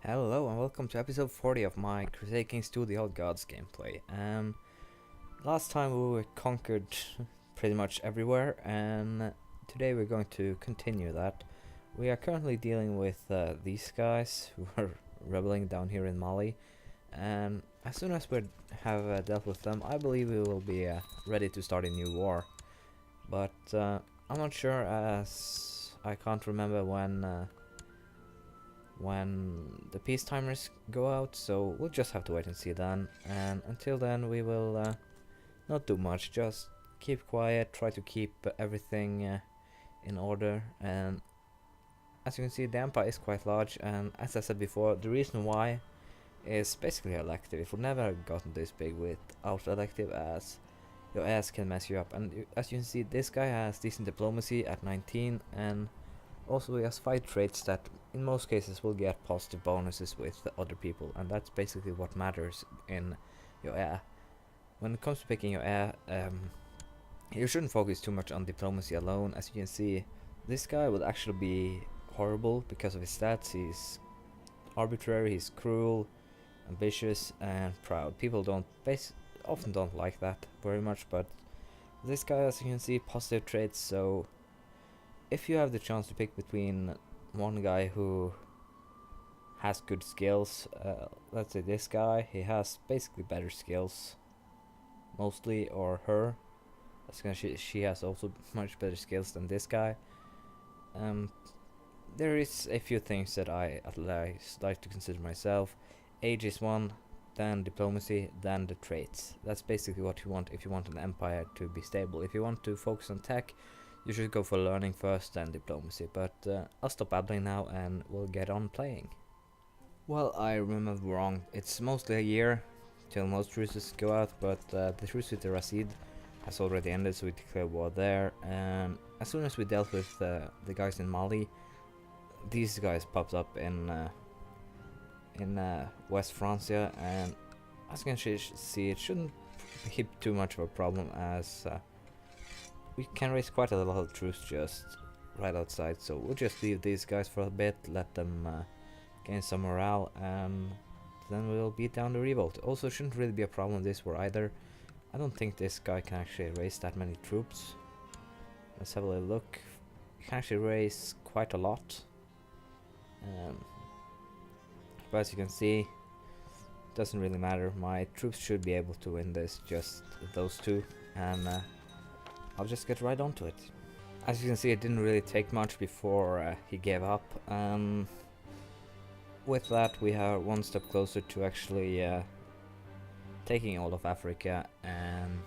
Hello and welcome to episode 40 of my Crusader Kings 2 The Old Gods gameplay. Last time we were conquered pretty much everywhere, and today we're going to continue that. We are currently dealing with these guys who are rebelling down here in Mali, and as soon as we have dealt with them, I believe we will be ready to start a new war. But I'm not sure, as I can't remember when the peace timers go out, so we'll just have to wait and see then. And until then we will not do much, just keep quiet, try to keep everything in order. And as you can see, the empire is quite large, and as I said before, the reason why is basically elective. It would never have gotten this big without elective, as your ass can mess you up. And as you can see, this guy has decent diplomacy at 19, and also he has fight traits that in most cases will get positive bonuses with the other people, and that's basically what matters in your heir. When it comes to picking your heir, you shouldn't focus too much on diplomacy alone. As you can see, this guy will actually be horrible because of his stats. He's arbitrary, he's cruel, ambitious, and proud. People often don't like that very much, but this guy, as you can see, positive traits. So if you have the chance to pick between one guy who has good skills, let's say this guy, he has basically better skills, mostly, or her. She has also much better skills than this guy. There is a few things that I at least like to consider myself. Age is one, then diplomacy, then the traits. That's basically what you want if you want an empire to be stable. If you want to focus on tech, you should go for learning first, then diplomacy. But I'll stop babbling now and we'll get on playing. Well, I remembered wrong. It's mostly a year till most truces go out, but the truce with the Rashid has already ended, so we declare war there. And as soon as we dealt with the guys in Mali, these guys popped up in West Francia, and as you can see, it shouldn't be too much of a problem, as we can raise quite a lot of troops just right outside. So we'll just leave these guys for a bit, let them gain some morale, and then we'll beat down the revolt. Also, shouldn't really be a problem this war either. I don't think this guy can actually raise that many troops. Let's have a little look. He can actually raise quite a lot. But as you can see, it doesn't really matter. My troops should be able to win this, just those two, and I'll just get right onto it. As you can see, it didn't really take much before he gave up. With that, we are one step closer to actually taking all of Africa, and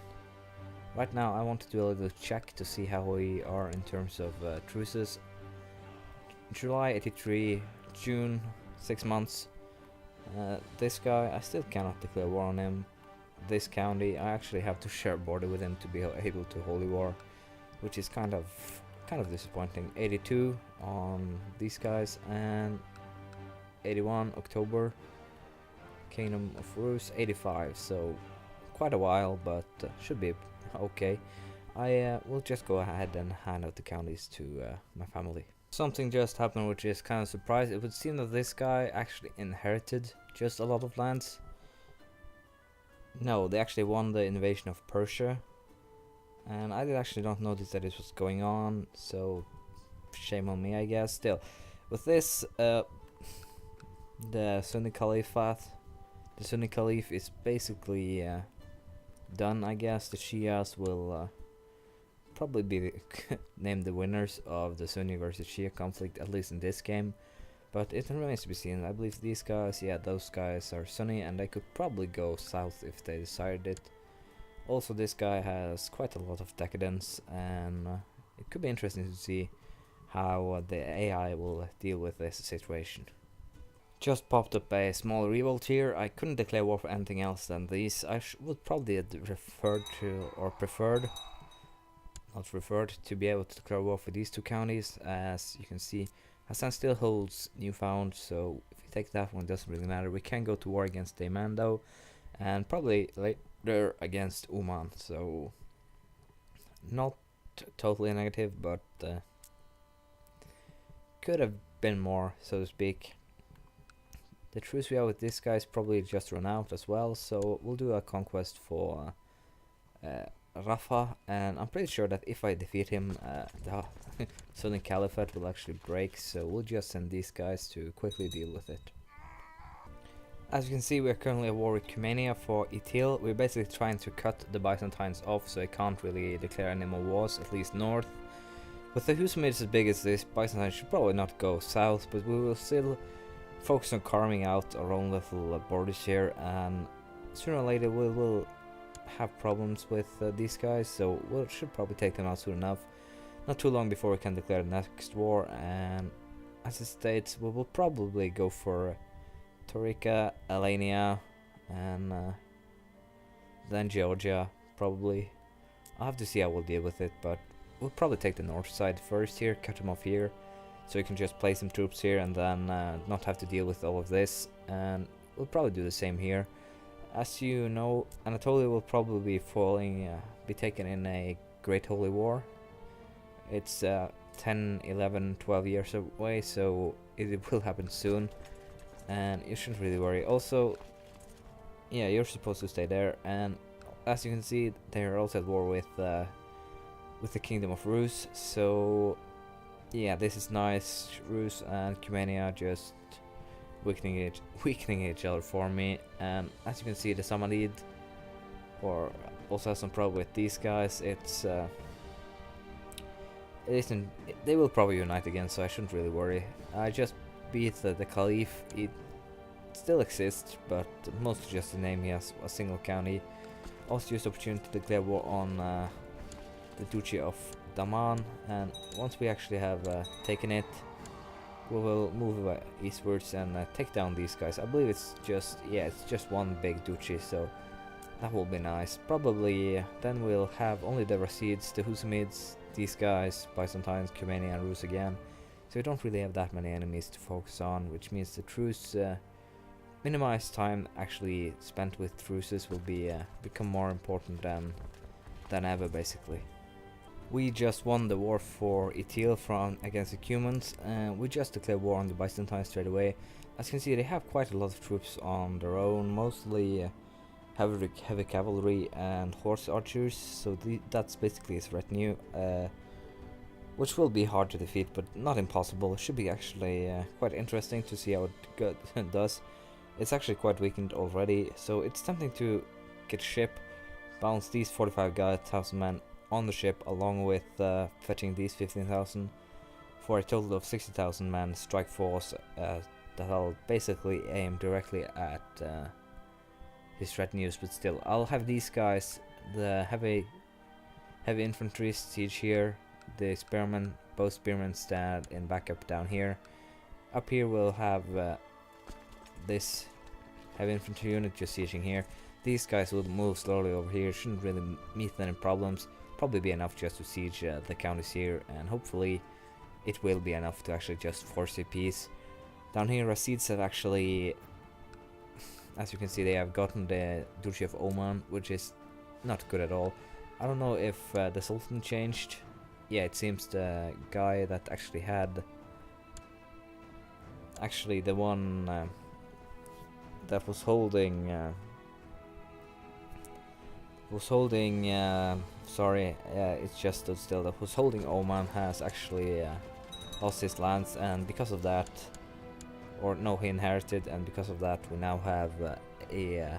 right now I want to do a little check to see how we are in terms of truces. July 83, June 6 months. This guy, I still cannot declare war on him. This county, I actually have to share border with him to be able to holy war, which is kind of disappointing. 82 on these guys, and 81 October, Kingdom of Rus, 85, so quite a while, but should be okay. I will just go ahead and hand out the counties to my family. Something just happened which is kind of surprising. It would seem that this guy actually inherited just a lot of lands. No, they actually won the invasion of Persia, and I actually don't notice that this was going on, so shame on me, I guess. Still, with this, the Sunni Caliphate, the Sunni Caliph is basically done, I guess. The Shias will probably be named the winners of the Sunni versus Shia conflict, at least in this game. But it remains to be seen. I believe these guys, yeah, those guys are Sunni, and they could probably go south if they decided it. Also, this guy has quite a lot of decadence, and it could be interesting to see how the AI will deal with this situation. Just popped up a small revolt here. I couldn't declare war for anything else than these. I would probably have referred to, or preferred, not referred, to be able to declare war for these two counties. As you can see, Hassan still holds Newfound, so if we take that one, it doesn't really matter. We can go to war against Dayman though, and probably later against Oman, so not totally negative, but could have been more, so to speak. The truce we have with this guy is probably just run out as well, so we'll do a conquest for Rafa, and I'm pretty sure that if I defeat him, the Southern Caliphate will actually break, so we'll just send these guys to quickly deal with it. As you can see, we're currently at war with Cumania for Untill. We're basically trying to cut the Byzantines off so they can't really declare any more wars, at least north. With the Hussamids as big as this, Byzantines should probably not go south, but we will still focus on carving out our own little borders here, and sooner or later we will have problems with these guys, so we should probably take them out soon enough. Not too long before we can declare the next war, and as it states, we will probably go for Taurica, Alania, and then Georgia, probably. I'll have to see how we'll deal with it, but we'll probably take the north side first here, cut them off here, so we can just place some troops here and then not have to deal with all of this, and we'll probably do the same here. As you know, Anatolia will probably be taken in a Great Holy War. It's 10, 11, 12 years away, so it will happen soon, and you shouldn't really worry. Also, yeah, you're supposed to stay there, and as you can see, they're also at war with the Kingdom of Rus, so yeah, this is nice. Rus and Cumania just weakening each other for me, and as you can see, the Samanid also has some problem with these guys. They will probably unite again, so I shouldn't really worry. I just beat the Caliph. It still exists, but mostly just the name. He has a single county. Also used the opportunity to declare war on the Duchy of Daman, and once we actually have taken it, we will move eastwards and take down these guys. I believe it's just one big duchy, so that will be nice. Probably then we'll have only the Rasids, the Hussamids, these guys, Byzantines, Cumania, and Rus again. So we don't really have that many enemies to focus on, which means the truce, minimized time actually spent with truces will be become more important than ever, basically. We just won the war for Untill against the Cumans, and we just declared war on the Byzantines straight away. As you can see, they have quite a lot of troops on their own, mostly heavy cavalry and horse archers, so that's basically his retinue, which will be hard to defeat, but not impossible. It should be actually quite interesting to see how it does. It's actually quite weakened already, so it's tempting to get a ship, bounce these 45,000 men on the ship, along with fetching these 15,000 for a total of 60,000 man strike force that'll basically aim directly at his retinues. But still, I'll have these guys, the heavy infantry, siege here, the both spearmen stand in backup down here. Up here we'll have this heavy infantry unit just sieging here. These guys will move slowly over here, shouldn't really meet any problems. Probably be enough just to siege the counties here, and hopefully it will be enough to actually just force a peace. Down here, Rasids have actually, as you can see, they have gotten the Duchy of Oman, which is not good at all. I don't know if the Sultan changed. Yeah, it seems the guy that actually had, the one that was holding it's just stood still, that was holding Oman has actually lost his lands, and because of that, or no, he inherited, and because of that we now have you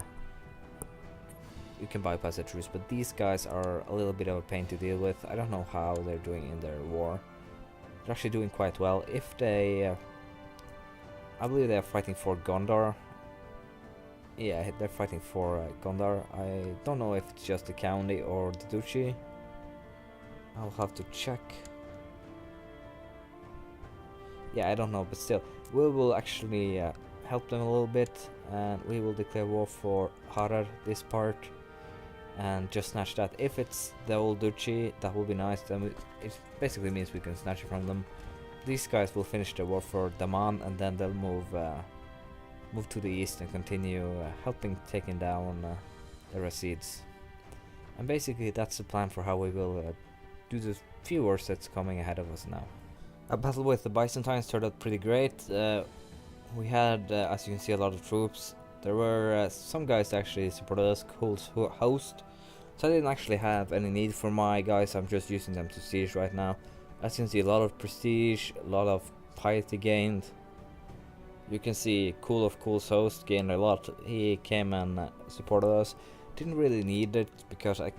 can bypass a truce. But these guys are a little bit of a pain to deal with. I don't know how they're doing in their war. They're actually doing quite well. If they I believe they're fighting for Gondar. Yeah, they're fighting for Gondar. I don't know if it's just the county or the duchy. I'll have to check. Yeah, I don't know, but still, we will actually help them a little bit, and we will declare war for Harar, this part, and just snatch that. If it's the old duchy, that will be nice. Then it basically means we can snatch it from them. These guys will finish the war for Daman, and then they'll move to the east and continue helping taking down the Rasids. And basically that's the plan for how we will do the few wars that's coming ahead of us now. A battle with the Byzantines turned out pretty great. We had, as you can see, a lot of troops. There were some guys that actually supported us, host. So I didn't actually have any need for my guys, I'm just using them to siege right now. As you can see, a lot of prestige, a lot of piety gained. You can see Cool of Cool's host gained a lot. He came and supported us. Didn't really need it because I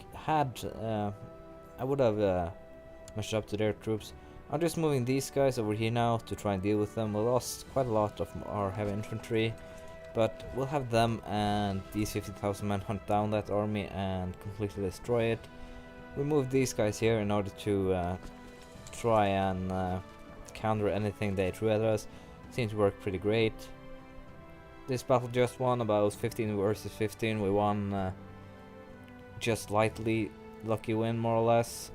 would have matched up to their troops. I'm just moving these guys over here now to try and deal with them. We lost quite a lot of our heavy infantry, but we'll have them and these 50,000 men hunt down that army and completely destroy it. We moved these guys here in order to try and counter anything they threw at us. Seemed to work pretty great. This battle just won about 15 versus 15. We won just lightly, lucky win more or less.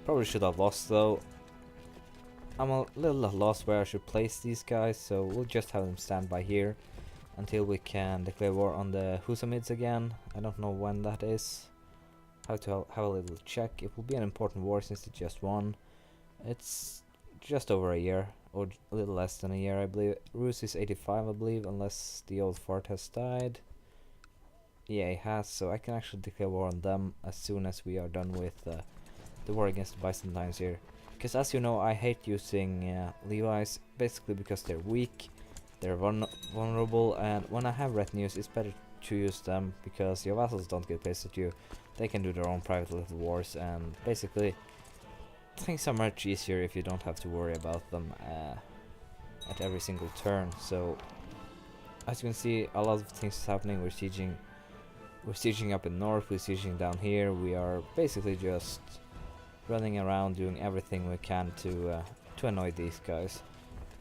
Probably should have lost though. I'm a little lost where I should place these guys, so we'll just have them stand by here until we can declare war on the Husamids again. I don't know when that is. Have to have a little check. It will be an important war since it just won. It's just over a year, or a little less than a year, I believe. Rus is 85, I believe, unless the old fort has died. Yeah, it has, so I can actually declare war on them as soon as we are done with the war against the Byzantines here. Because as you know, I hate using Levi's, basically because they're weak, they're vulnerable, and when I have retinues, it's better to use them because your vassals don't get pissed at you. They can do their own private little wars, and basically things are much easier if you don't have to worry about them at every single turn. So as you can see, a lot of things is happening. We're sieging up in north, we're sieging down here. We are basically just running around doing everything we can to annoy these guys.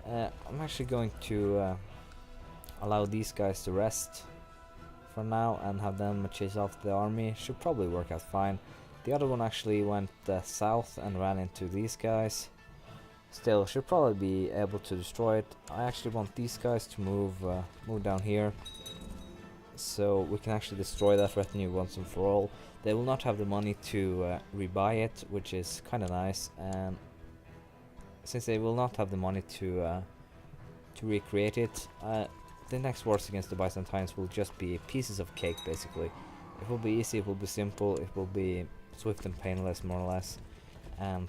I'm actually going to allow these guys to rest for now and have them chase off the army. Should probably work out fine. The other one actually went south and ran into these guys. Still, should probably be able to destroy it. I actually want these guys to move down here, so we can actually destroy that retinue once and for all. They will not have the money to rebuy it, which is kind of nice. And since they will not have the money to recreate it, the next wars against the Byzantines will just be pieces of cake, basically. It will be easy, it will be simple, it will be swift and painless, more or less, and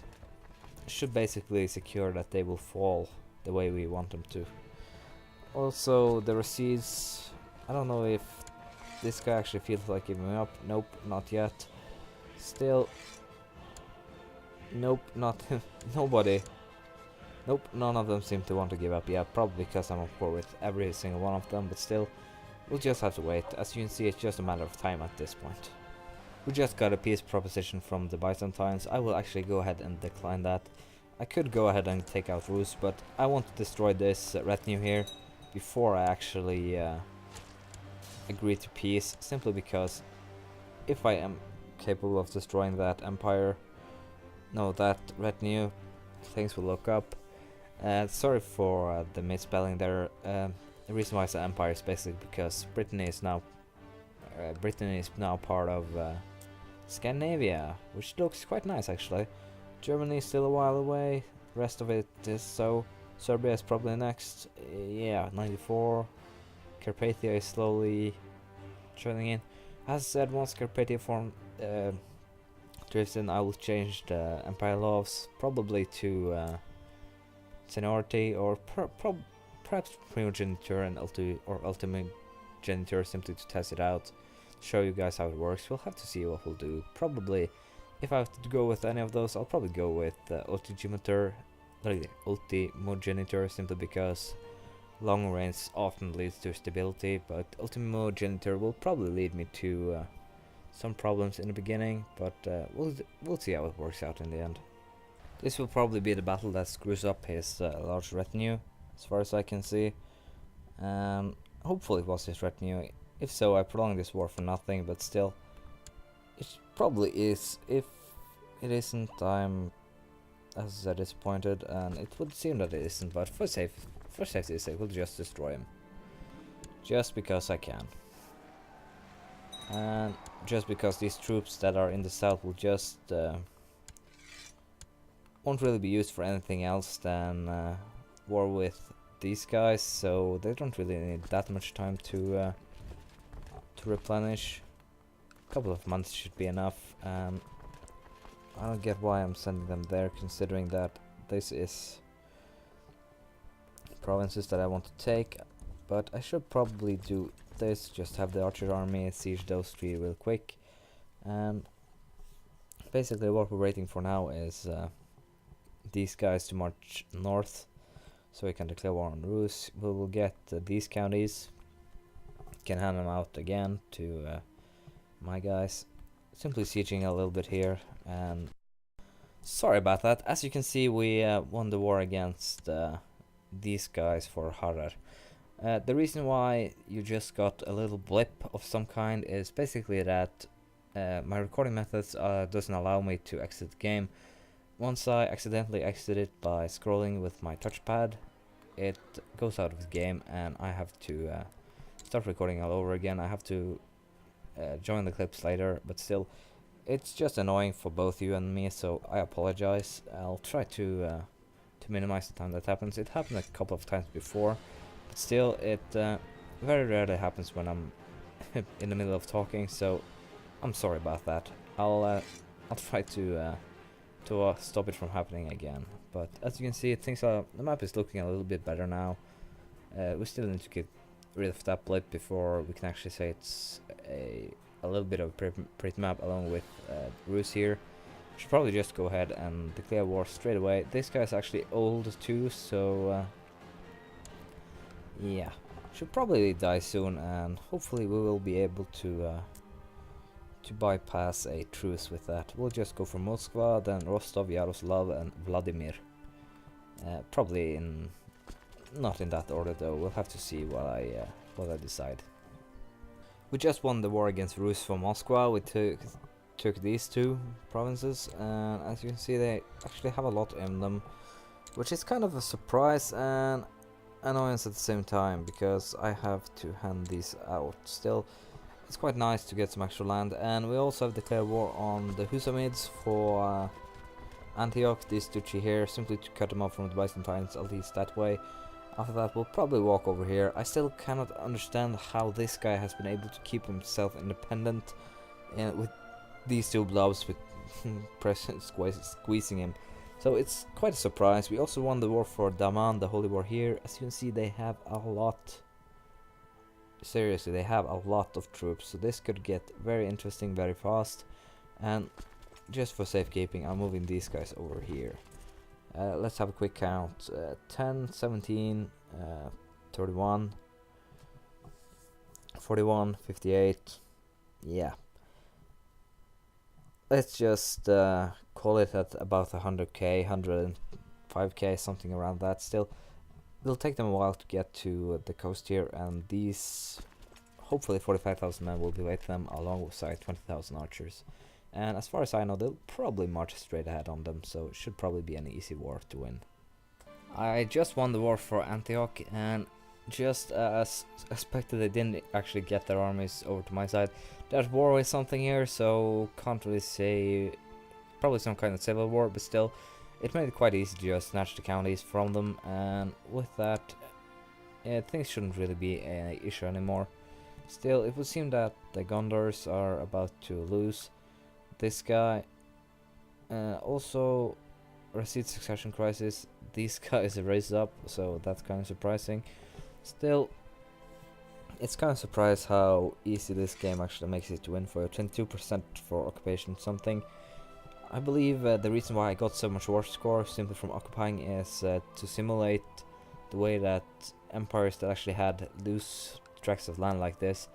should basically secure that they will fall the way we want them to. Also, the receipts, I don't know if this guy actually feels like giving up. Nope, not yet. Still, nope, not nobody. Nope, none of them seem to want to give up. Yeah, probably because I'm on board with every single one of them, but still, we'll just have to wait. As you can see, it's just a matter of time at this point. We just got a peace proposition from the Byzantines. I will actually go ahead and decline that. I could go ahead and take out Rus, but I want to destroy this retinue here before I actually agree to peace, simply because if I am capable of destroying that empire, no, that retinue, things will look up. Sorry for the misspelling there. The reason why it's an empire is basically because Britain is now part of Scandinavia, which looks quite nice actually. Germany is still a while away, rest of it is so. Serbia is probably next, yeah, 94. Carpathia is slowly joining in. As I said, once Carpathia drifts in, I will change the empire laws, probably to seniority, or perhaps primogeniture and ultimogeniture, simply to test it out, show you guys how it works. We'll have to see what we'll do. Probably, if I have to go with any of those, I'll probably go with ultimogeniture, simply because long range often leads to stability, but ultimogeniture will probably lead me to some problems in the beginning, but we'll see how it works out in the end. This will probably be the battle that screws up his large retinue, as far as I can see. Hopefully it was his retinue. If so, I prolonged this war for nothing, but still, it probably is. If it isn't, I'm, as I said, disappointed, and it would seem that it isn't, but for safety's sake, we'll just destroy him. Just because I can. And just because these troops that are in the south will just won't really be used for anything else than war with these guys, so they don't really need that much time to replenish. A couple of months should be enough. I don't get why I'm sending them there, considering that this is provinces that I want to take, but I should probably do this, just have the archer army siege those three real quick. And basically what we're waiting for now is these guys to march north, so we can declare war on Rus. We will get these counties, can hand them out again to my guys, simply sieging a little bit here. And sorry about that, as you can see we won the war against these guys for Harar. The reason why you just got a little blip of some kind is basically that my recording methods doesn't allow me to exit the game. Once I accidentally exit it by scrolling with my touchpad, it goes out of the game and I have to start recording all over again. I have to join the clips later, but still, it's just annoying for both you and me, so I apologize. I'll try to minimize the time that happens. It happened a couple of times before, but still, it very rarely happens when I'm in the middle of talking, so I'm sorry about that. I'll try to stop it from happening again. But as you can see, the map is looking a little bit better now. We still need to get rid of that blip before we can actually say it's a little bit of a pretty map, along with Rus here. Should probably just go ahead and declare war straight away. This guy's actually old too, so yeah, should probably die soon, and hopefully we will be able to bypass a truce with that. We'll just go for Moskva, then Rostov, Yaroslav, and Vladimir. Probably not in that order though. We'll have to see what I decide. We just won the war against Rus for Moscow. We took these two provinces, and as you can see, they actually have a lot in them, which is kind of a surprise and annoyance at the same time, because I have to hand these out. Still, it's quite nice to get some extra land. And we also have declared war on the Husamids for Antioch, this duchy here, simply to cut them off from the Byzantines, at least that way. After that, we'll probably walk over here. I still cannot understand how this guy has been able to keep himself independent with these two blobs with squeezing him. So it's quite a surprise. We also won the war for Daman, the holy war here. As you can see, they have a lot. Seriously, they have a lot of troops, so this could get very interesting very fast. And just for safekeeping, I'm moving these guys over here. Let's have a quick count. 10, 17, 31, 41, 58. Yeah. Let's just call it at about 100k, 105k, something around that. Still, it'll take them a while to get to the coast here, and these, hopefully 45,000 men will be with them alongside 20,000 archers. And as far as I know, they'll probably march straight ahead on them, so it should probably be an easy war to win. I just won the war for Antioch, and just as expected, they didn't actually get their armies over to my side. There's war with something here, so can't really say. Probably some kind of civil war, but still, it made it quite easy to just snatch the counties from them, and with that, things shouldn't really be an issue anymore. Still, it would seem that the Gondors are about to lose. This guy, also Rashid succession crisis. These guys are raised up, so that's kind of surprising. Still, it's kind of surprised how easy this game actually makes it to win for 22% for occupation something. I believe the reason why I got so much war score simply from occupying is to simulate the way that empires that actually had loose tracts of land like this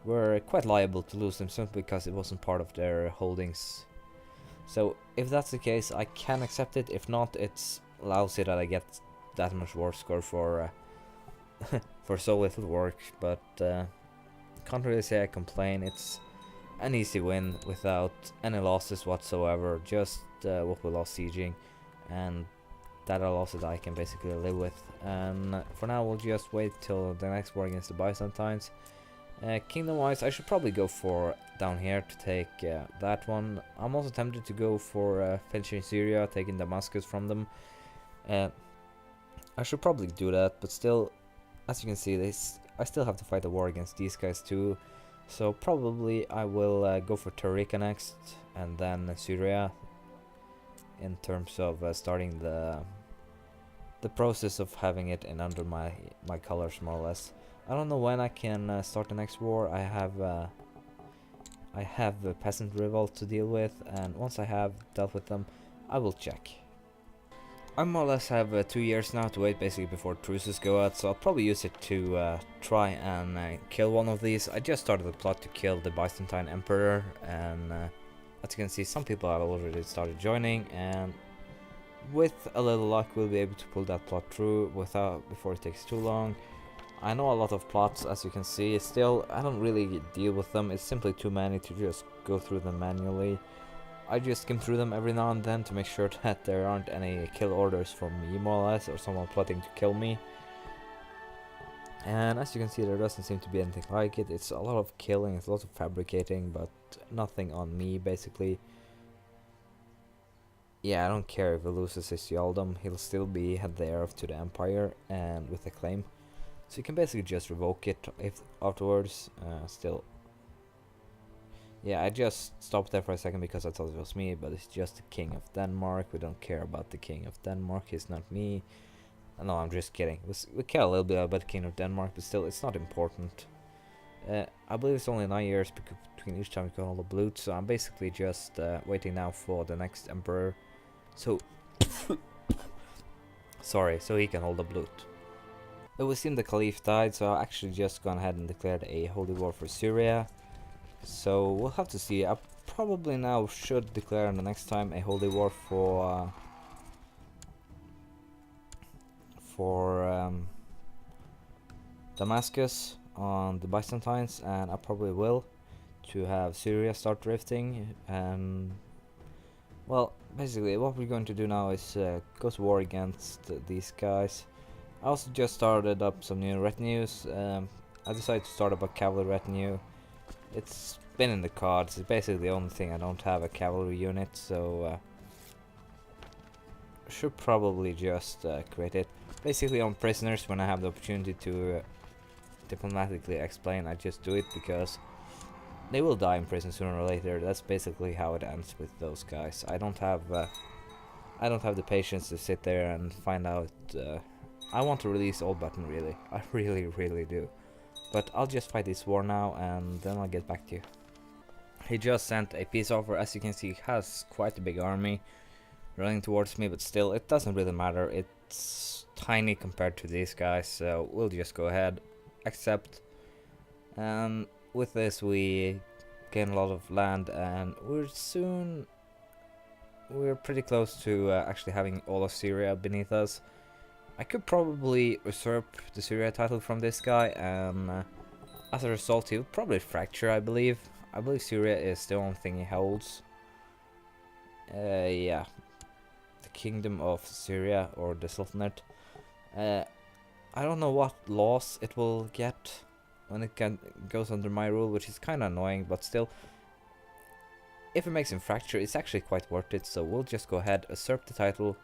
were quite liable to lose them simply because it wasn't part of their holdings. So if that's the case, I can accept it. If not, it's lousy that I get that much war score for for so little work, but can't really say I complain. It's an easy win without any losses whatsoever, just what we lost sieging, and that are losses I can basically live with. And for now, we'll just wait till the next war against the Byzantines. Kingdom-wise, I should probably go for down here to take that one. I'm also tempted to go for finishing Syria, taking Damascus from them. I should probably do that, but still, as you can see, I still have to fight a war against these guys too. So probably I will go for Tariqa next, and then Syria, in terms of starting the process of having it in under my colors, more or less. I don't know when I can start the next war. I have a peasant revolt to deal with, and once I have dealt with them, I will check. I more or less have 2 years now to wait basically before truces go out, so I'll probably use it to try and kill one of these. I just started the plot to kill the Byzantine Emperor, and as you can see, some people have already started joining, and with a little luck we'll be able to pull that plot through before it takes too long. I know a lot of plots, as you can see. Still, I don't really deal with them. It's simply too many to just go through them manually. I just skim through them every now and then to make sure that there aren't any kill orders from me, more or less, or someone plotting to kill me. And as you can see, there doesn't seem to be anything like it. It's a lot of killing, it's a lot of fabricating, but nothing on me, basically. Yeah, I don't care if he loses his earldom, he'll still be the heir to the empire, and with a claim. So you can basically just revoke it if afterwards. Still, yeah, I just stopped there for a second because I thought it was me, but it's just the King of Denmark. We don't care about the King of Denmark, he's not me. No, I'm just kidding. We care a little bit about the King of Denmark, but still, it's not important. I believe it's only 9 years between each time you can hold a blute, so I'm basically just waiting now for the next emperor. So, sorry, so he can hold a blute. It would seem the Caliph died, so I actually just gone ahead and declared a holy war for Syria. So we'll have to see. I probably now should declare the next time a holy war for Damascus on the Byzantines, and I probably will, to have Syria start drifting. And well, basically what we're going to do now is go to war against these guys. I also just started up some new retinues. I decided to start up a cavalry retinue. It's been in the cards. It's basically the only thing I don't have a cavalry unit, so should probably just create it. Basically on prisoners, when I have the opportunity to diplomatically explain, I just do it because they will die in prison sooner or later. That's basically how it ends with those guys. I don't have the patience to sit there and find out. I want to release Old Button, really. I really do. But I'll just fight this war now, and then I'll get back to you. He just sent a peace offer. As you can see, he has quite a big army running towards me, but still, it doesn't really matter. It's tiny compared to these guys, so we'll just go ahead, accept. And with this, we gain a lot of land, and we're pretty close to actually having all of Syria beneath us. I could probably usurp the Syria title from this guy, and as a result, he will probably fracture, I believe. I believe Syria is the only thing he holds. Yeah. The Kingdom of Syria, or the Sultanate. I don't know what laws it will get when it goes under my rule, which is kind of annoying, but still. If it makes him fracture, it's actually quite worth it, so we'll just go ahead, usurp the title,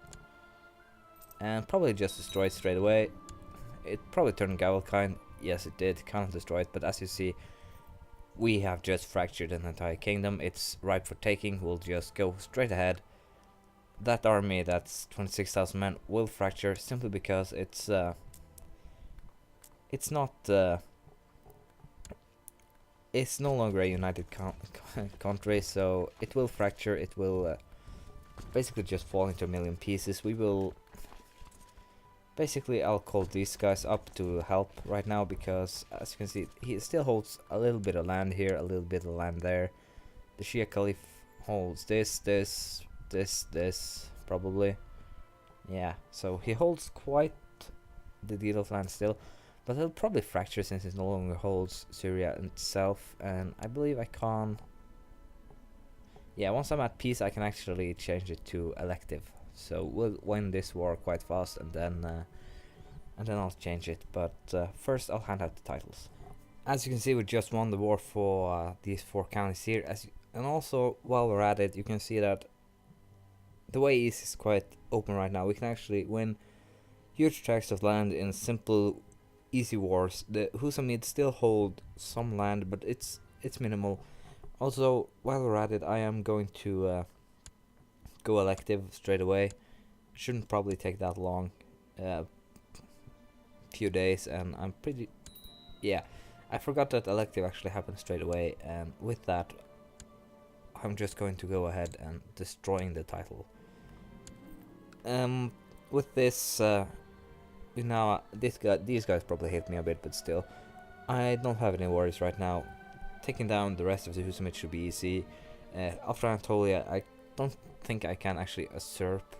and probably just destroy it straight away. It probably turned Gavelkind. Yes, it did. Kind of destroy it, but as you see, we have just fractured an entire kingdom. It's ripe for taking. We'll just go straight ahead. That army, that's 26,000 men, will fracture simply because it's not it's no longer a united country, so it will fracture. It will basically just fall into a million pieces. We will basically, I'll call these guys up to help right now, because as you can see, he still holds a little bit of land here, a little bit of land there. The Shia Caliph holds this, probably. Yeah, so he holds quite the deal of land still, but he'll probably fracture since he no longer holds Syria itself, and I believe I can. Yeah, once I'm at peace, I can actually change it to elective. So we'll win this war quite fast, and then I'll change it. But first, I'll hand out the titles. As you can see, we just won the war for these 4 counties here. And also, while we're at it, you can see that the way east is quite open right now. We can actually win huge tracts of land in simple, easy wars. The Hussamids still hold some land, but it's minimal. Also, while we're at it, I am going to go elective straight away. Shouldn't probably take that long. Few days, and I'm pretty. Yeah, I forgot that elective actually happened straight away, and with that, I'm just going to go ahead and destroying the title. With this, these guys probably hate me a bit, but still, I don't have any worries right now. Taking down the rest of the Husamid should be easy. After Anatolia, I don't think I can actually usurp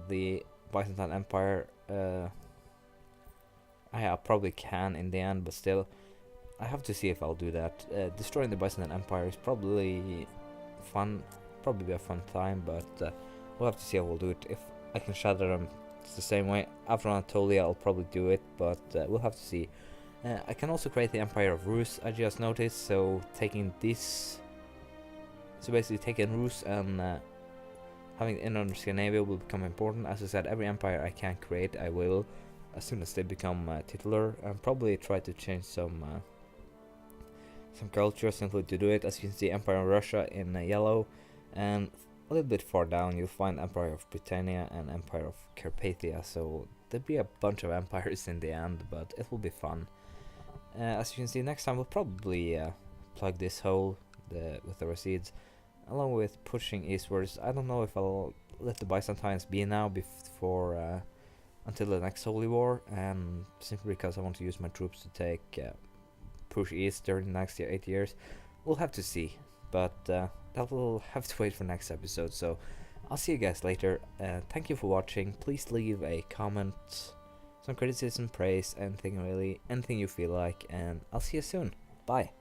the Byzantine Empire. I probably can in the end, but still, I have to see if I'll do that. Destroying the Byzantine Empire is probably fun, probably be a fun time, but we'll have to see how we'll do it. If I can shatter them, it's the same way. After Anatolia, I'll probably do it, but we'll have to see. I can also create the Empire of Rus, I just noticed, so taking this... So basically taking Rus and having it in under Scandinavia will become important. As I said, every empire I can create, I will, as soon as they become titular, and probably try to change some culture simply to do it. As you can see, Empire of Russia in yellow, and a little bit far down you'll find Empire of Britannia and Empire of Carpathia, so there'll be a bunch of empires in the end, but it will be fun. As you can see, next time we'll probably plug this hole with the recedes, along with pushing eastwards. I don't know if I'll let the Byzantines be now before until the next Holy War, and simply because I want to use my troops to take push east during the next 8 years. We'll have to see, but that will have to wait for next episode, so I'll see you guys later. Thank you for watching. Please leave a comment, some criticism, praise, anything really, anything you feel like, and I'll see you soon. Bye.